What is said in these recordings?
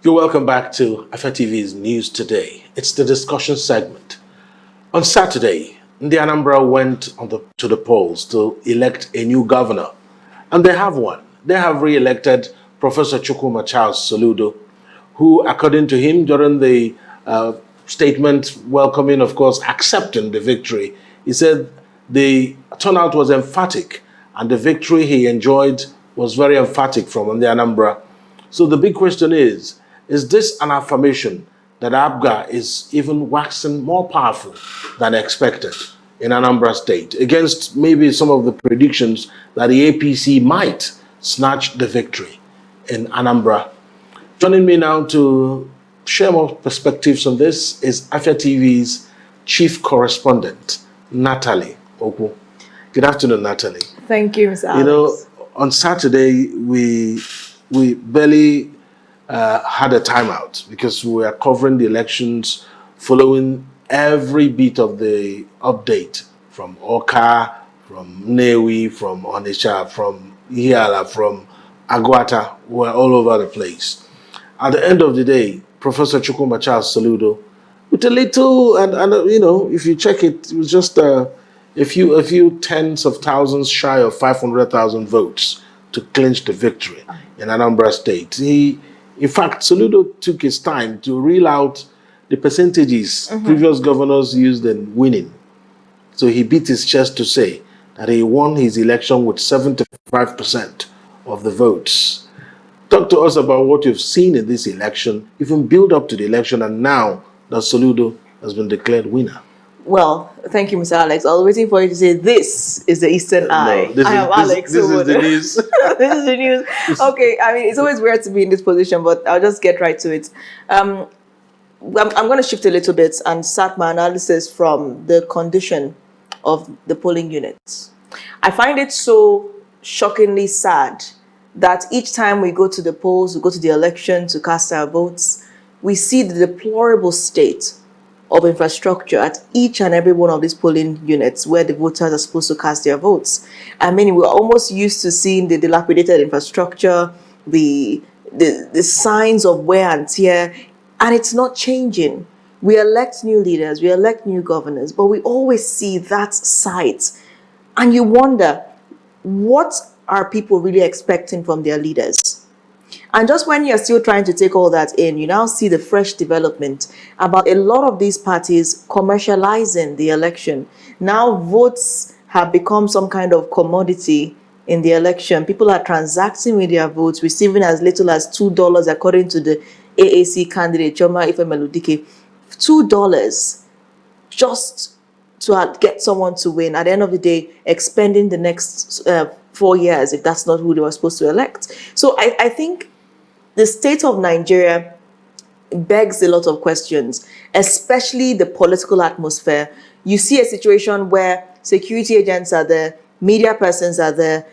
You're welcome back to Afia TV's News Today. It's the discussion segment. On Saturday, Ndi Anambra went to the polls to elect a new governor, and they have one. They have re-elected Professor Chukwuma Soludo, who, according to him, during the statement welcoming, of course, accepting the victory, he said the turnout was emphatic, and the victory he enjoyed was very emphatic from Ndi Anambra. So the big question is this an affirmation that ABGA is even waxing more powerful than expected in Anambra State, against maybe some of the predictions that the APC might snatch the victory in Anambra? Joining me now to share more perspectives on this is Afia TV's chief correspondent, Natalie Oku. Good afternoon, Natalie. Thank you, Mr. Alex. You know, on Saturday, we barely had a timeout because we were covering the elections, following every bit of the update from Oka, from Newi, from Onitsha, from Ihiala, from Agwata. We were all over the place. At the end of the day, Professor Chukwuma Soludo, with a little, and you know, if you check it, it was just a few tens of thousands shy of 500,000 votes to clinch the victory in Anambra State. In fact, Soludo took his time to reel out the percentages previous governors used in winning. So he beat his chest to say that he won his election with 75% of the votes. Talk to us about what you've seen in this election, even build up to the election, and now that Soludo has been declared winner. Well, thank you, Mr. Alex. I was waiting for you to say this is the Eastern Eye. I am Alex. This is the news. This is the news. Okay, I mean, it's always weird to be in this position, but I'll just get right to it. I'm going to shift a little bit and start my analysis from the condition of the polling units. I find it so shockingly sad that each time we go to the polls, we go to the election to cast our votes, we see the deplorable state of infrastructure at each and every one of these polling units where the voters are supposed to cast their votes. I mean, we're almost used to seeing the dilapidated infrastructure, the signs of wear and tear, and it's not changing. We elect new leaders, we elect new governors, but we always see that sight. And you wonder, what are people really expecting from their leaders? And just when you're still trying to take all that in, you now see the fresh development about a lot of these parties commercializing the election. Now votes have become some kind of commodity in the election. People are transacting with their votes, receiving as little as $2, according to the AAC candidate, Choma Ifemeludike. $2 just to get someone to win. At the end of the day, expending the next 4 years, if that's not who they were supposed to elect. So I think the state of Nigeria begs a lot of questions, especially the political atmosphere. You see a situation where security agents are there, media persons are there,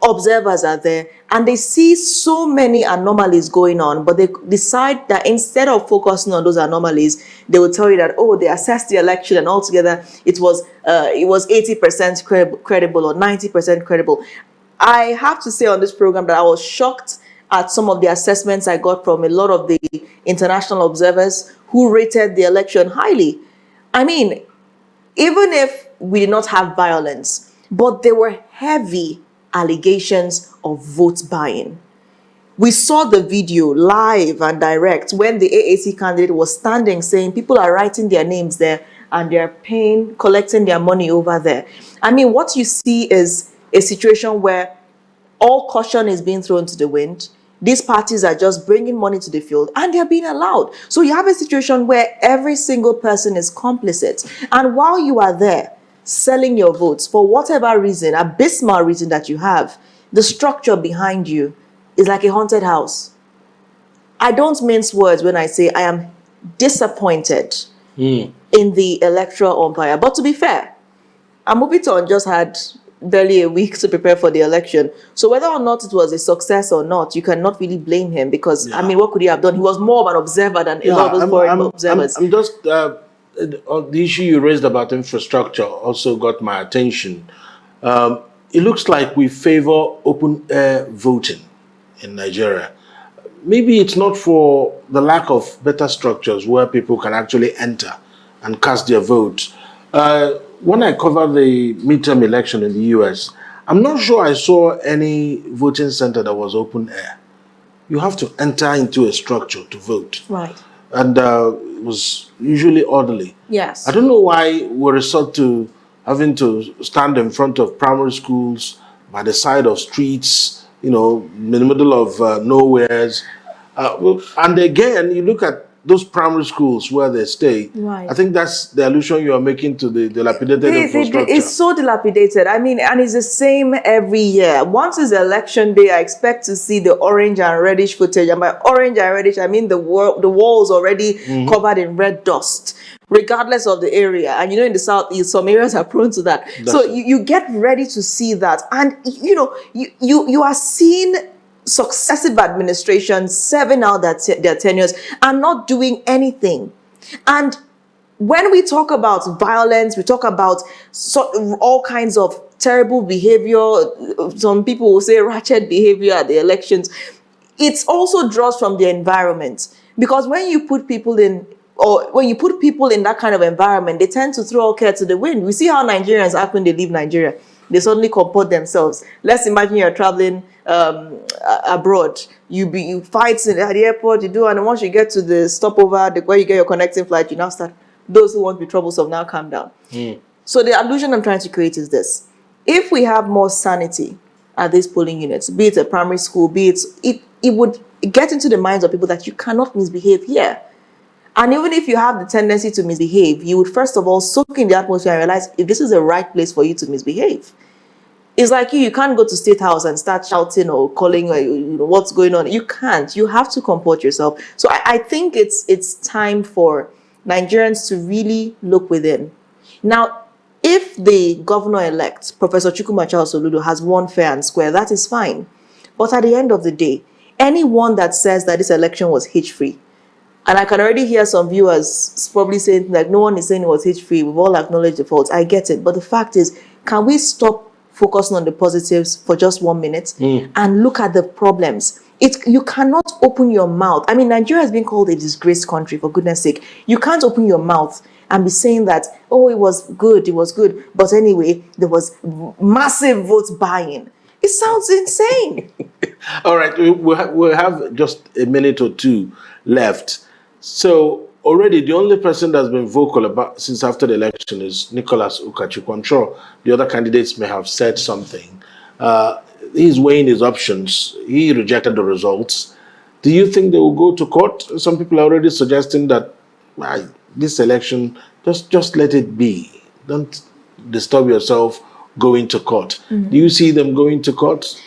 observers are there, and they see so many anomalies going on, but they decide that instead of focusing on those anomalies, they will tell you that, oh, they assessed the election and altogether it was 80% credible or 90% credible. I have to say on this program that I was shocked at some of the assessments I got from a lot of the international observers who rated the election highly. I mean, even if we did not have violence, but there were heavy allegations of vote buying. We saw the video live and direct when the AAC candidate was standing saying people are writing their names there and they're paying, collecting their money over there. I mean, what you see is a situation where all caution is being thrown to the wind. These parties are just bringing money to the field and they're being allowed. So you have a situation where every single person is complicit. And while you are there selling your votes for whatever reason, abysmal reason that you have, the structure behind you is like a haunted house. I don't mince words when I say I am disappointed in the electoral umpire. But to be fair, Amupiton just had barely a week to prepare for the election. So whether or not it was a success or not, you cannot really blame him because, I mean, what could he have done? He was more of an observer than a lot of those foreign observers. I'm just, the issue you raised about infrastructure also got my attention. It looks like we favor open air voting in Nigeria. maybe it's not for the lack of better structures where people can actually enter and cast their vote. When I covered the midterm election in the US, I'm not sure I saw any voting center that was open air. You have to enter into a structure to vote. Right. And it was usually orderly. Yes. I don't know why we resort to having to stand in front of primary schools, by the side of streets, in the middle of nowheres. And again, you look at those primary schools where they stay. Right. I think that's the allusion you are making to the dilapidated infrastructure. It's so dilapidated. I mean, and it's the same every year. Once it's election day, I expect to see the orange and reddish footage. And by orange and reddish, I mean the walls already covered in red dust, regardless of the area. And in the Southeast, some areas are prone to that. So you get ready to see that. And, you are seeing successive administrations serving out their tenures and not doing anything. And when we talk about violence, we talk about all kinds of terrible behavior. Some people will say ratchet behavior at the elections. It also draws from the environment, because when you put people in that kind of environment, they tend to throw all care to the wind. We see how Nigerians act when they leave Nigeria. They suddenly comport themselves. Let's imagine you're traveling abroad. You fight at the airport, you do, and once you get to the stopover, where you get your connecting flight, you now start. Those who want to be troublesome now calm down. So the illusion I'm trying to create is this: if we have more sanity at these polling units, be it a primary school, be it would get into the minds of people that you cannot misbehave here. And even if you have the tendency to misbehave, you would first of all soak in the atmosphere and realize if this is the right place for you to misbehave. It's like you can't go to State House and start shouting or calling what's going on. You can't. You have to comport yourself. So I think it's time for Nigerians to really look within. Now, if the governor-elect, Professor Chukwuma Soludo, has won fair and square, that is fine. But at the end of the day, anyone that says that this election was hitch-free, and I can already hear some viewers probably saying, like, no one is saying it was hitch-free. We've all acknowledged the faults. I get it. But the fact is, can we stop focusing on the positives for just 1 minute and look at the problems? You cannot open your mouth. I mean, Nigeria has been called a disgraced country, for goodness sake. You can't open your mouth and be saying that, oh, it was good. But anyway, there was massive vote buying. It sounds insane. All right. We'll have just a minute or two left. So already the only person that's been vocal about since after the election is Nicolas Ukachukwu. I'm sure the other candidates may have said something. He's weighing his options. He rejected the results. Do you think they will go to court? Some people are already suggesting that this election, just let it be. Don't disturb yourself going to court. Do you see them going to court?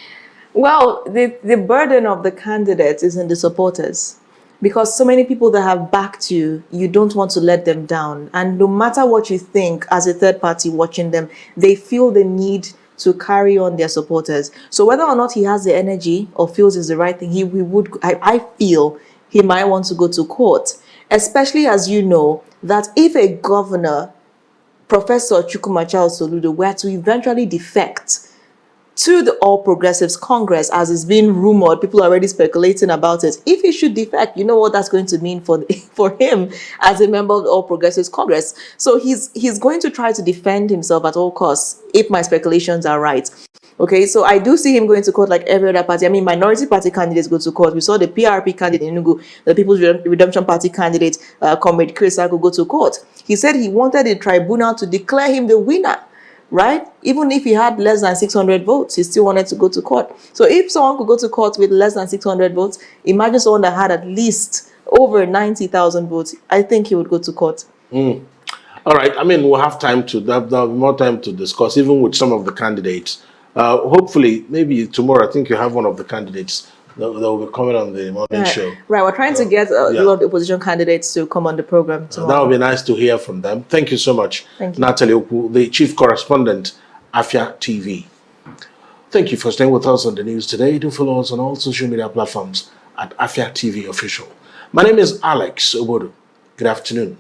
Well, the burden of the candidates is in the supporters. Because so many people that have backed you, you don't want to let them down. And no matter what you think as a third party watching them, they feel the need to carry on their supporters. So whether or not he has the energy or feels is the right thing, I feel he might want to go to court. Especially as you know, that if a governor, Professor Chukwuma Soludo, were to eventually defect to the All Progressives Congress, as is being rumored, people are already speculating about it. If he should defect, you know what that's going to mean for him as a member of the All Progressives Congress. So he's going to try to defend himself at all costs, if my speculations are right. Okay, so I do see him going to court like every other party. I mean, minority party candidates go to court. We saw the PRP candidate in Enugu, the People's Redemption Party candidate, Comrade Chris Agu, go to court. He said he wanted the tribunal to declare him the winner. Right? Even if he had less than 600 votes, he still wanted to go to court. So if someone could go to court with less than 600 votes, imagine someone that had at least over 90,000 votes. I think he would go to court. All right. I mean, we'll have time there'll be more time to discuss, even with some of the candidates. Hopefully, maybe tomorrow, I think you have one of the candidates that will be coming on the morning show. Right. We're trying to get a lot of the opposition candidates to come on the program tomorrow. That would be nice to hear from them. Thank you so much. Thank you. Natalie Oku, the chief correspondent, Afia TV. Thank you for staying with us on the news today. Do follow us on all social media platforms at Afia TV Official. My name is Alex Obodo. Good afternoon.